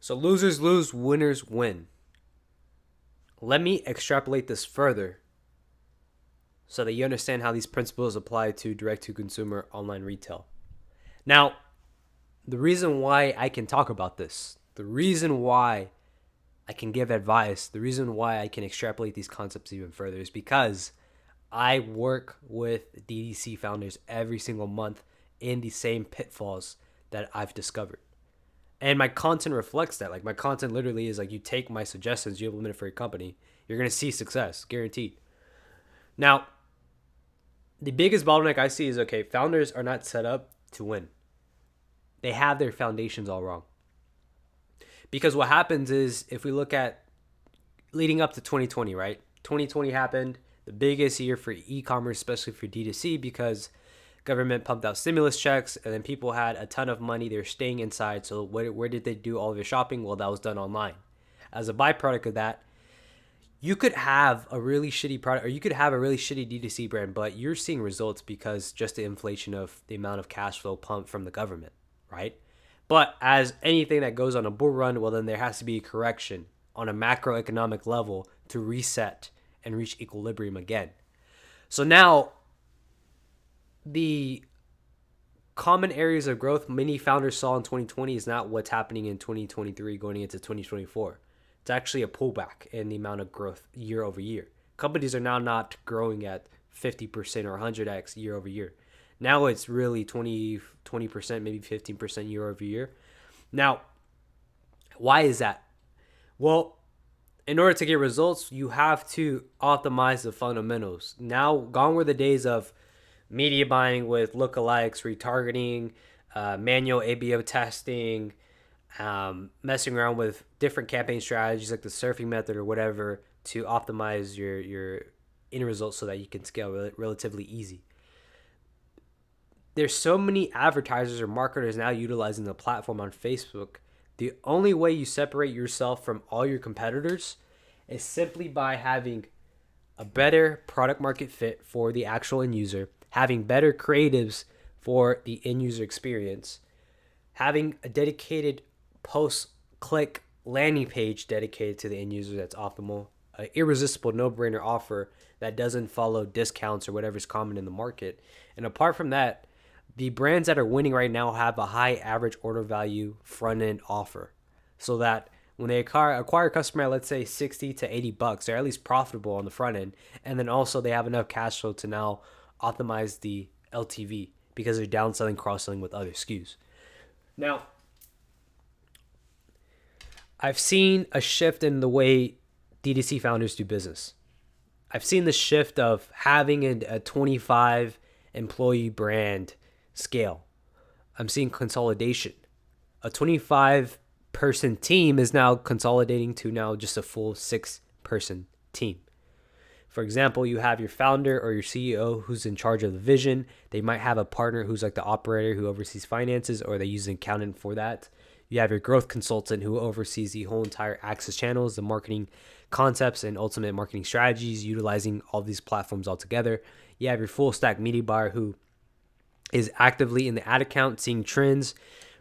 So losers lose, winners win. Let me extrapolate this further so that you understand how these principles apply to direct-to-consumer online retail. Now, the reason why I can talk about this, the reason why I can give advice, the reason why I can extrapolate these concepts even further is because I work with D2C founders every single month in the same pitfalls that I've discovered. And my content reflects that. Like, my content literally is like, you take my suggestions, you implement it for your company, you're going to see success, guaranteed. Now, the biggest bottleneck I see is, okay, founders are not set up to win. They have their foundations all wrong. Because what happens is, if we look at leading up to 2020, right? 2020 happened, the biggest year for e-commerce, especially for D2C, because government pumped out stimulus checks, and then people had a ton of money. They're staying inside. So where did they do all of their shopping? Well, that was done online. As a byproduct of that, you could have a really shitty product, or you could have a really shitty D2C brand, but you're seeing results because just the inflation of the amount of cash flow pumped from the government, right? But as anything that goes on a bull run, well, then there has to be a correction on a macroeconomic level to reset and reach equilibrium again. So now, the common areas of growth many founders saw in 2020 is not what's happening in 2023 going into 2024. It's actually a pullback in the amount of growth year over year. Companies are now not growing at 50% or 100x year over year. Now it's really 20%, maybe 15% year over year. Now, why is that? Well, in order to get results, you have to optimize the fundamentals. Now, gone were the days of media buying with lookalikes, retargeting, manual ABO testing, messing around with different campaign strategies like the surfing method or whatever to optimize your end results so that you can scale relatively easy. There's so many advertisers or marketers now utilizing the platform on Facebook. The only way you separate yourself from all your competitors is simply by having a better product market fit for the actual end user, having better creatives for the end user experience, having a dedicated post-click landing page dedicated to the end user that's optimal, an irresistible no-brainer offer that doesn't follow discounts or whatever's common in the market. And apart from that, the brands that are winning right now have a high average order value front-end offer, so that when they acquire a customer at, let's say, 60 to 80 bucks, they're at least profitable on the front end. And then also they have enough cash flow to now optimize the LTV because they're downselling, cross-selling with other SKUs. Now, I've seen a shift in the way D2C founders do business. I've seen the shift of having a 25 employee brand scale. I'm seeing consolidation. A 25 person team is now consolidating to now just a full 6-person team. For example, you have your founder or your CEO who's in charge of the vision. They might have a partner who's like the operator who oversees finances, or they use an accountant for that. You have your growth consultant who oversees the whole entire access channels, the marketing concepts, and ultimate marketing strategies, utilizing all these platforms all together. You have your full stack media buyer who is actively in the ad account, seeing trends,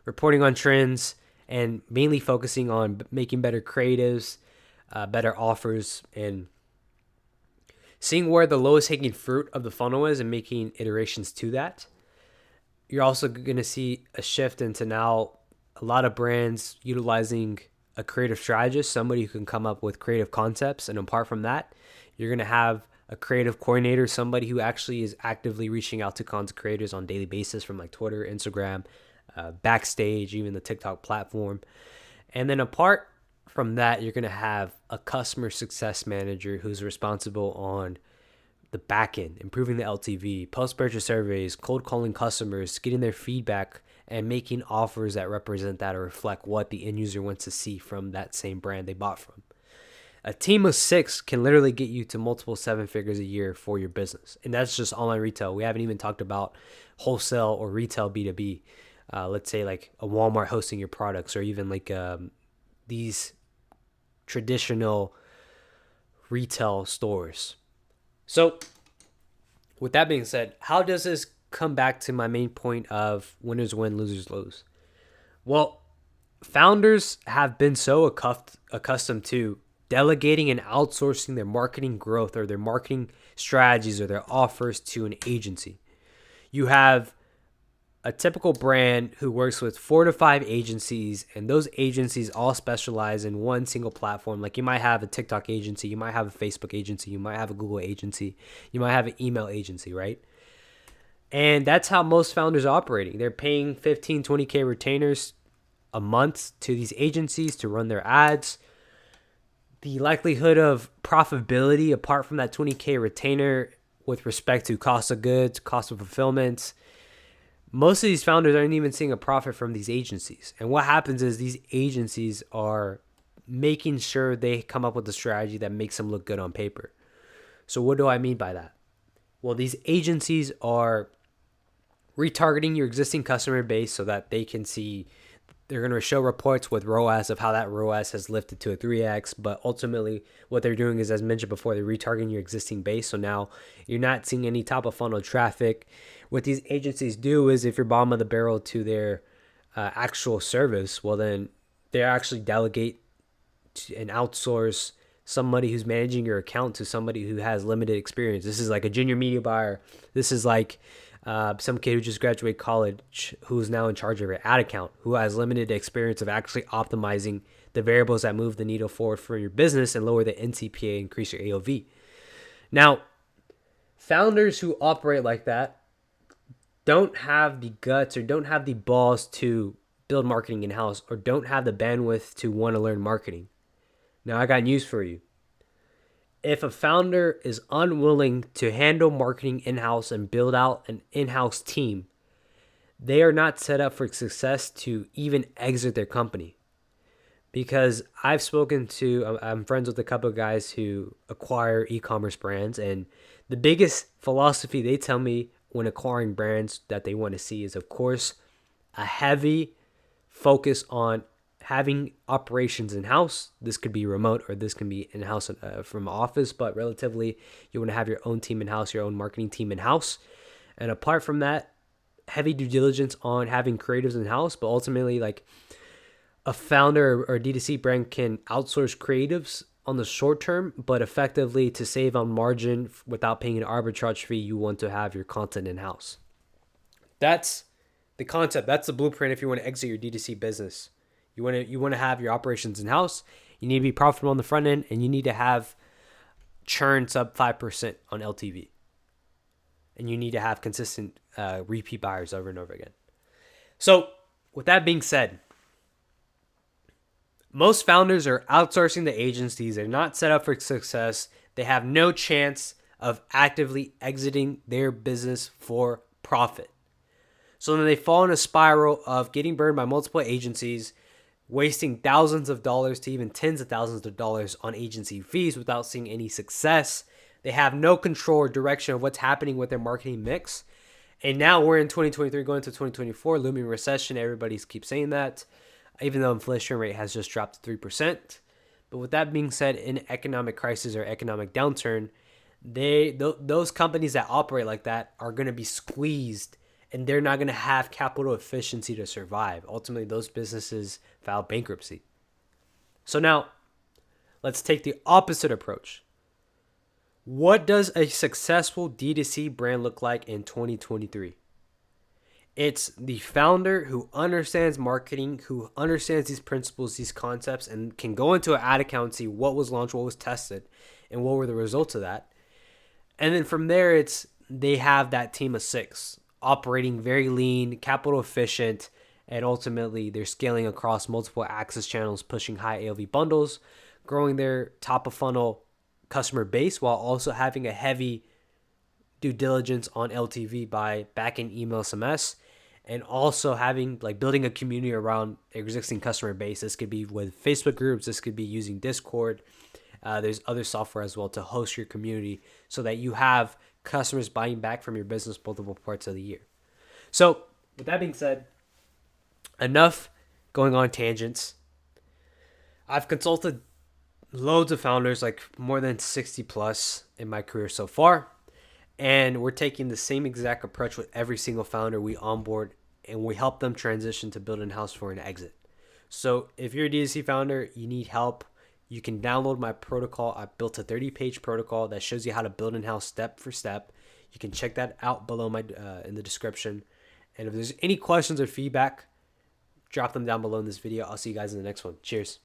reporting on trends, and mainly focusing on making better creatives, better offers, and seeing where the lowest hanging fruit of the funnel is and making iterations to that. You're also going to see a shift into now a lot of brands utilizing a creative strategist, somebody who can come up with creative concepts. And apart from that, you're going to have a creative coordinator, somebody who actually is actively reaching out to content creators on a daily basis from like Twitter, Instagram, Backstage, even the TikTok platform. And then apart from that, you're going to have a customer success manager who's responsible on the backend, improving the LTV, post-purchase surveys, cold calling customers, getting their feedback, and making offers that represent that or reflect what the end user wants to see from that same brand they bought from. A team of 6 can literally get you to multiple 7 figures a year for your business. And that's just online retail. We haven't even talked about wholesale or retail B2B. Let's say like a Walmart hosting your products, or even like these traditional retail stores. So with that being said, how does this come back to my main point of winners win, losers lose? Well, Founders have been so accustomed to delegating and outsourcing their marketing growth or their marketing strategies or their offers to an agency. You have a typical brand who works with 4 to 5 agencies, and those agencies all specialize in one single platform. Like you might have a TikTok agency, you might have a Facebook agency, you might have a Google agency, you might have an email agency, right? And that's how most founders are operating. They're paying 15, 20K retainers a month to these agencies to run their ads. The likelihood of profitability apart from that 20K retainer with respect to cost of goods, cost of fulfillment, most of these founders aren't even seeing a profit from these agencies. And what happens is these agencies are making sure they come up with a strategy that makes them look good on paper. So what do I mean by that? Well, these agencies are retargeting your existing customer base so that they can see, they're going to show reports with ROAS of how that ROAS has lifted to a 3x. But ultimately, what they're doing is, as mentioned before, they're retargeting your existing base. So now you're not seeing any top of funnel traffic. What these agencies do is, if you're bottom of the barrel to their actual service, well, then they actually delegate and outsource somebody who's managing your account to somebody who has limited experience. This is like a junior media buyer. This is like some kid who just graduated college who's now in charge of your ad account, who has limited experience of actually optimizing the variables that move the needle forward for your business and lower the nCPA, increase your AOV. Now, founders who operate like that don't have the guts or don't have the balls to build marketing in-house or don't have the bandwidth to want to learn marketing. Now, I got news for you. If a founder is unwilling to handle marketing in-house and build out an in-house team, they are not set up for success to even exit their company. Because I'm friends with a couple of guys who acquire e-commerce brands, and the biggest philosophy they tell me when acquiring brands that they want to see is, of course, a heavy focus on having operations in-house. This could be remote or this can be in-house from office, but relatively you want to have your own team in-house, your own marketing team in-house. And apart from that, heavy due diligence on having creatives in-house, but ultimately like a founder or D2C brand can outsource creatives on the short term, but effectively to save on margin without paying an arbitrage fee, you want to have your content in-house. That's the concept. That's the blueprint if you want to exit your D2C business. You want to have your operations in-house. You need to be profitable on the front end, and you need to have churn sub 5% on LTV. And you need to have consistent repeat buyers over and over again. So with that being said, most founders are outsourcing the agencies. They're not set up for success. They have no chance of actively exiting their business for profit. So then they fall in a spiral of getting burned by multiple agencies, wasting thousands of dollars to even tens of thousands of dollars on agency fees without seeing any success. They have no control or direction of what's happening with their marketing mix. And now we're in 2023 going to 2024, looming recession. Everybody keeps saying that, even though inflation rate has just dropped to 3%. But with that being said, in economic crisis or economic downturn, those companies that operate like that are going to be squeezed, and they're not going to have capital efficiency to survive. Ultimately, those businesses file bankruptcy. So now, let's take the opposite approach. What does a successful D2C brand look like in 2023? It's the founder who understands marketing, who understands these principles, these concepts, and can go into an ad account and see what was launched, what was tested, and what were the results of that. And then from there, they have that team of 6 operating very lean, capital efficient, and ultimately they're scaling across multiple access channels, pushing high AOV bundles, growing their top of funnel customer base while also having a heavy due diligence on LTV by backend email SMS, and also having building a community around existing customer base. This could be with Facebook groups. This could be using Discord. There's other software as well to host your community so that you have customers buying back from your business multiple parts of the year. So with that being said, enough going on tangents. I've consulted loads of founders, like more than 60 plus in my career so far. And we're taking the same exact approach with every single founder we onboard, and we help them transition to build in-house for an exit. So if you're a D2C founder, you need help, you can download my protocol. I built a 30-page protocol that shows you how to build in-house step for step. You can check that out below my in the description. And if there's any questions or feedback, drop them down below in this video. I'll see you guys in the next one. Cheers.